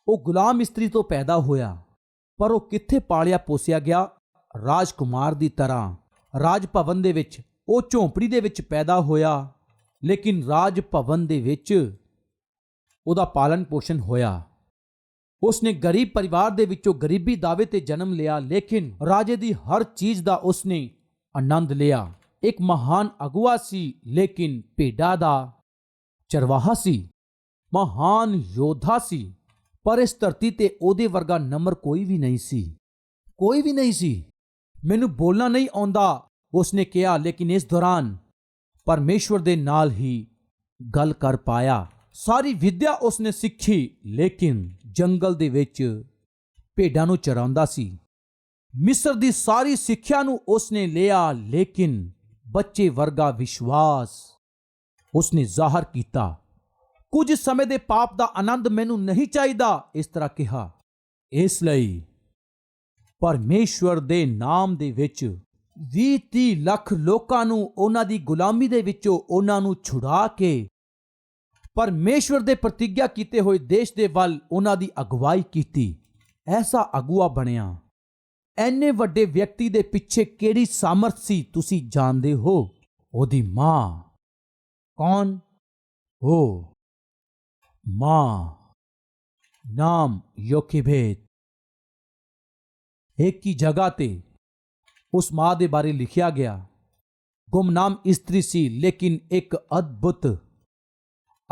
ਉਹ ਗੁਲਾਮ ਇਸਤਰੀ ਤੋਂ ਪੈਦਾ ਹੋਇਆ, ਪਰ ਉਹ ਕਿੱਥੇ ਪਾਲਿਆ ਪੋਸਿਆ ਗਿਆ? ਰਾਜਕੁਮਾਰ ਦੀ ਤਰ੍ਹਾਂ ਰਾਜ ਭਵਨ ਦੇ ਵਿੱਚ। ਉਹ ਝੌਂਪੜੀ ਦੇ ਵਿੱਚ ਪੈਦਾ ਹੋਇਆ, ਲੇਕਿਨ ਰਾਜ ਭਵਨ ਦੇ ਵਿੱਚ ਉਹਦਾ ਪਾਲਣ ਪੋਸ਼ਣ ਹੋਇਆ। ਉਸਨੇ ਗਰੀਬ ਪਰਿਵਾਰ ਦੇ ਵਿੱਚੋਂ ਗਰੀਬੀ ਦਾਅਵੇ ਤੇ ਜਨਮ ਲਿਆ, ਲੇਕਿਨ ਰਾਜੇ ਦੀ ਹਰ ਚੀਜ਼ ਦਾ ਉਸਨੇ ਆਨੰਦ ਲਿਆ। ਇੱਕ ਮਹਾਨ ਅਗੁਆ ਸੀ, ਲੇਕਿਨ ਭੇਡਾਂ ਦਾ ਚਰਵਾਹਾ ਸੀ। ਮਹਾਨ ਯੋਧਾ ਸੀ, ਪਰ ਇਸ ਧਰਤੀ ਤੇ ਉਹਦੇ ਵਰਗਾ ਨੰਬਰ ਕੋਈ ਵੀ ਨਹੀਂ ਸੀ। ਕੋਈ ਵੀ ਨਹੀਂ ਸੀ। ਮੈਨੂੰ ਬੋਲਣਾ ਨਹੀਂ ਆਉਂਦਾ, ਉਸਨੇ ਕਿਹਾ, ਲੇਕਿਨ ਇਸ ਦੌਰਾਨ ਪਰਮੇਸ਼ਵਰ ਦੇ ਨਾਲ ਹੀ ਗੱਲ ਕਰ ਪਾਇਆ। ਸਾਰੀ ਵਿਦਿਆ ਉਸਨੇ ਸਿੱਖੀ, ਲੇਕਿਨ ਜੰਗਲ ਦੇ ਵਿੱਚ ਭੇਡਾਂ ਨੂੰ ਚਰਾਉਂਦਾ ਸੀ। ਮਿਸਰ ਦੀ ਸਾਰੀ ਸਿੱਖਿਆ ਨੂੰ ਉਸਨੇ ਲਿਆ, ਲੇਕਿਨ ਬੱਚੇ ਵਰਗਾ ਵਿਸ਼ਵਾਸ ਉਸਨੇ ਜ਼ਾਹਰ ਕੀਤਾ। ਕੁਝ ਸਮੇਂ ਦੇ ਪਾਪ ਦਾ ਆਨੰਦ ਮੈਨੂੰ ਨਹੀਂ ਚਾਹੀਦਾ, ਇਸ ਤਰ੍ਹਾਂ ਕਿਹਾ। ਇਸ ਲਈ ਪਰਮੇਸ਼ਵਰ ਦੇ ਨਾਮ ਦੇ ਵਿੱਚ 20-30 ਲੱਖ ਲੋਕਾਂ ਨੂੰ ਉਹਨਾਂ ਦੀ ਗੁਲਾਮੀ ਦੇ ਵਿੱਚੋਂ ਉਹਨਾਂ ਨੂੰ ਛੁਡਾ ਕੇ ਪਰਮੇਸ਼ਵਰ ਦੇ ਪ੍ਰਤਿੱਗਿਆ ਕੀਤੇ ਹੋਏ ਦੇਸ਼ ਦੇ ਵੱਲ ਉਹਨਾਂ ਦੀ ਅਗਵਾਈ ਕੀਤੀ। ਐਸਾ ਅਗੂਆ ਬਣਿਆ। ਐਨੇ ਵੱਡੇ ਵਿਅਕਤੀ ਦੇ ਪਿੱਛੇ ਕਿਹੜੀ ਸਾਮਰਥ ਸੀ ਤੁਸੀਂ ਜਾਣਦੇ ਹੋ? ਉਹਦੀ ਮਾਂ। ਕੌਣ? ਉਹ ਮਾਂ, ਨਾਮ ਯੋਕੇਬੇਦ। ਇੱਕ ਹੀ ਜਗ੍ਹਾ ਤੇ ਉਸ ਮਾਂ ਦੇ ਬਾਰੇ ਲਿਖਿਆ ਗਿਆ। ਗੁਮਨਾਮ ਇਸਤਰੀ ਸੀ, ਲੇਕਿਨ ਇੱਕ ਅਦਭੁਤ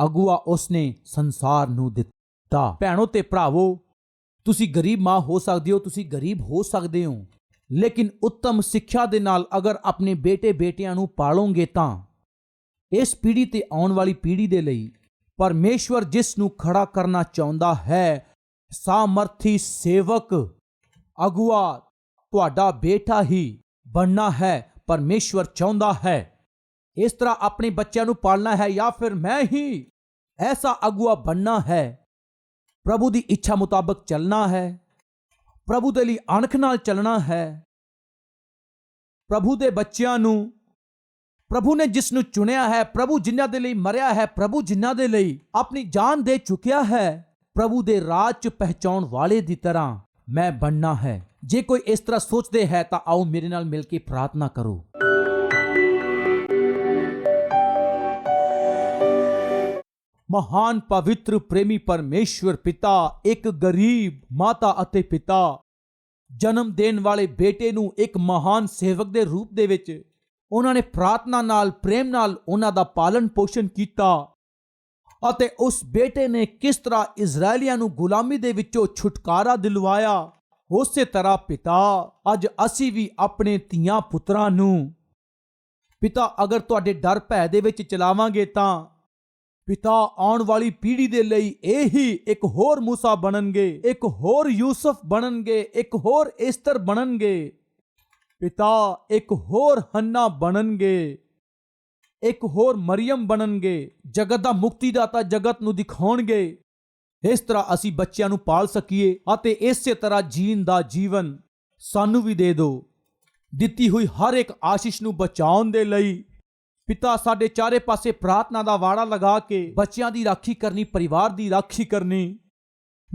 ਅਗੂਆ ਉਸਨੇ ਸੰਸਾਰ ਨੂੰ ਦਿੱਤਾ। ਭੈਣੋ ਤੇ ਭਰਾਵੋ, ਤੁਸੀਂ ਗਰੀਬ ਮਾਂ ਹੋ ਸਕਦੇ ਹੋ, ਤੁਸੀਂ ਗਰੀਬ ਹੋ ਸਕਦੇ ਹੋ, ਲੇਕਿਨ ਉੱਤਮ ਸਿੱਖਿਆ ਦੇ ਨਾਲ ਅਗਰ ਆਪਣੇ ਬੇਟੇ-ਬੇਟੀਆਂ ਨੂੰ ਪਾਲੋਗੇ ਤਾਂ ਇਸ ਪੀੜ੍ਹੀ ਤੇ ਆਉਣ ਵਾਲੀ ਪੀੜ੍ਹੀ ਦੇ ਲਈ ਪਰਮੇਸ਼ਵਰ ਜਿਸ ਨੂੰ ਖੜਾ ਕਰਨਾ ਚਾਹੁੰਦਾ ਹੈ, ਸਾਮਰਥੀ ਸੇਵਕ ਅਗੂਆ ਤੁਹਾਡਾ ਬੇਟਾ ਹੀ ਬਣਨਾ ਹੈ। ਪਰਮੇਸ਼ਵਰ ਚਾਹੁੰਦਾ ਹੈ ਇਸ ਤਰ੍ਹਾਂ ਆਪਣੇ ਬੱਚਿਆਂ ਨੂੰ ਪਾਲਣਾ ਹੈ, ਜਾਂ ਫਿਰ ਮੈਂ ਹੀ ਐਸਾ ਅਗੂਆ ਬਣਨਾ ਹੈ। ਪ੍ਰਭੂ ਦੀ ਇੱਛਾ ਮੁਤਾਬਕ ਚੱਲਣਾ ਹੈ, ਪ੍ਰਭੂ ਦੇ ਲਈ ਅਣਖ ਨਾਲ ਚੱਲਣਾ ਹੈ। ਪ੍ਰਭੂ ਦੇ ਬੱਚਿਆਂ ਨੂੰ, ਪ੍ਰਭੂ ਨੇ ਜਿਸ ਨੂੰ ਚੁਣਿਆ ਹੈ, ਪ੍ਰਭੂ ਜਿਨ੍ਹਾਂ ਦੇ ਲਈ ਮਰਿਆ ਹੈ, ਪ੍ਰਭੂ ਜਿਨ੍ਹਾਂ ਦੇ ਲਈ ਆਪਣੀ ਜਾਨ ਦੇ ਚੁੱਕਿਆ ਹੈ, ਪ੍ਰਭੂ ਦੇ ਰਾਜ 'ਚ ਪਹਿਚਾਉਣ ਵਾਲੇ ਦੀ ਤਰ੍ਹਾਂ ਮੈਂ ਬਣਨਾ ਹੈ। ਜੇ ਕੋਈ ਇਸ ਤਰ੍ਹਾਂ ਸੋਚਦੇ ਹੈ ਤਾਂ ਆਓ ਮੇਰੇ ਨਾਲ ਮਿਲ ਕੇ ਪ੍ਰਾਰਥਨਾ ਕਰੋ। ਮਹਾਨ ਪਵਿੱਤਰ ਪ੍ਰੇਮੀ ਪਰਮੇਸ਼ਵਰ ਪਿਤਾ, ਇੱਕ ਗਰੀਬ ਮਾਤਾ ਅਤੇ ਪਿਤਾ ਜਨਮ ਦੇਣ ਵਾਲੇ ਬੇਟੇ ਨੂੰ ਇੱਕ ਮਹਾਨ ਸੇਵਕ ਦੇ ਰੂਪ ਦੇ ਵਿੱਚ ਉਹਨਾਂ ਨੇ ਪ੍ਰਾਰਥਨਾ ਨਾਲ, ਪ੍ਰੇਮ ਨਾਲ ਉਹਨਾਂ ਦਾ ਪਾਲਣ ਪੋਸ਼ਣ ਕੀਤਾ ਅਤੇ ਉਸ ਬੇਟੇ ਨੇ ਕਿਸ ਤਰ੍ਹਾਂ ਇਜ਼ਰਾਈਲੀਆਂ ਨੂੰ ਗੁਲਾਮੀ ਦੇ ਵਿੱਚੋਂ ਛੁਟਕਾਰਾ ਦਿਲਵਾਇਆ, ਉਸੇ ਤਰ੍ਹਾਂ ਪਿਤਾ ਅੱਜ ਅਸੀਂ ਵੀ ਆਪਣੇ ਧੀਆਂ ਪੁੱਤਰਾਂ ਨੂੰ ਪਿਤਾ ਅਗਰ ਤੁਹਾਡੇ ਡਰ ਭੈ ਦੇ ਵਿੱਚ ਚਲਾਵਾਂਗੇ ਤਾਂ ਪਿਤਾ ਆਉਣ ਵਾਲੀ ਪੀੜ੍ਹੀ ਦੇ ਲਈ ਇਹ ਹੀ ਇੱਕ ਹੋਰ ਮੂਸਾ ਬਣਨਗੇ, ਇੱਕ ਹੋਰ ਯੂਸਫ ਬਣਨਗੇ, ਇੱਕ ਹੋਰ ਇਸਤਰ ਬਣਨਗੇ। ਪਿਤਾ ਇੱਕ ਹੋਰ ਹੰਨਾ ਬਣਨਗੇ, ਇੱਕ ਹੋਰ ਮਰੀਮ ਬਣਨਗੇ। ਜਗਤ ਦਾ ਮੁਕਤੀਦਾਤਾ ਜਗਤ ਨੂੰ ਦਿਖਾਉਣਗੇ। ਇਸ ਤਰ੍ਹਾਂ ਅਸੀਂ ਬੱਚਿਆਂ ਨੂੰ ਪਾਲ ਸਕੀਏ ਅਤੇ ਇਸੇ ਤਰ੍ਹਾਂ ਜੀਣ ਦਾ ਜੀਵਨ ਸਾਨੂੰ ਵੀ ਦੇ ਦਿਓ। ਦਿੱਤੀ ਹੋਈ ਹਰ ਇੱਕ ਆਸ਼ੀਸ਼ ਨੂੰ ਬਚਾਉਣ ਦੇ ਲਈ ਪਿਤਾ ਸਾਡੇ ਚਾਰੇ ਪਾਸੇ ਪ੍ਰਾਰਥਨਾ ਦਾ ਵਾੜਾ ਲਗਾ ਕੇ ਬੱਚਿਆਂ ਦੀ ਰਾਖੀ ਕਰਨੀ, ਪਰਿਵਾਰ ਦੀ ਰਾਖੀ ਕਰਨੀ,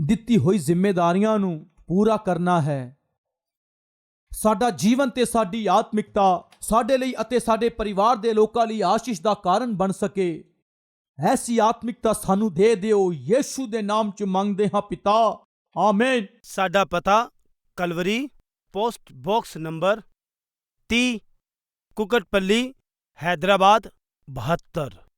ਦਿੱਤੀ ਹੋਈ ਜ਼ਿੰਮੇਵਾਰੀਆਂ ਨੂੰ ਪੂਰਾ ਕਰਨਾ ਹੈ। ਸਾਡਾ ਜੀਵਨ ਤੇ ਸਾਡੀ ਆਤਮਿਕਤਾ ਸਾਡੇ ਲਈ ਅਤੇ ਸਾਡੇ ਪਰਿਵਾਰ ਦੇ ਲੋਕਾਂ ਲਈ ਆਸ਼ੀਸ਼ ਦਾ ਕਾਰਨ ਬਣ ਸਕੇ। ਐਸੀ ਆਤਮਿਕਤਾ ਸਾਨੂੰ ਦੇ ਦਿਓ, ਯੀਸ਼ੂ ਦੇ ਨਾਮ 'ਚ ਮੰਗਦੇ ਹਾਂ ਪਿਤਾ, ਆਮੀਨ। ਸਾਡਾ ਪਤਾ Calvary post box number 30 Kukatpally Hyderabad 72।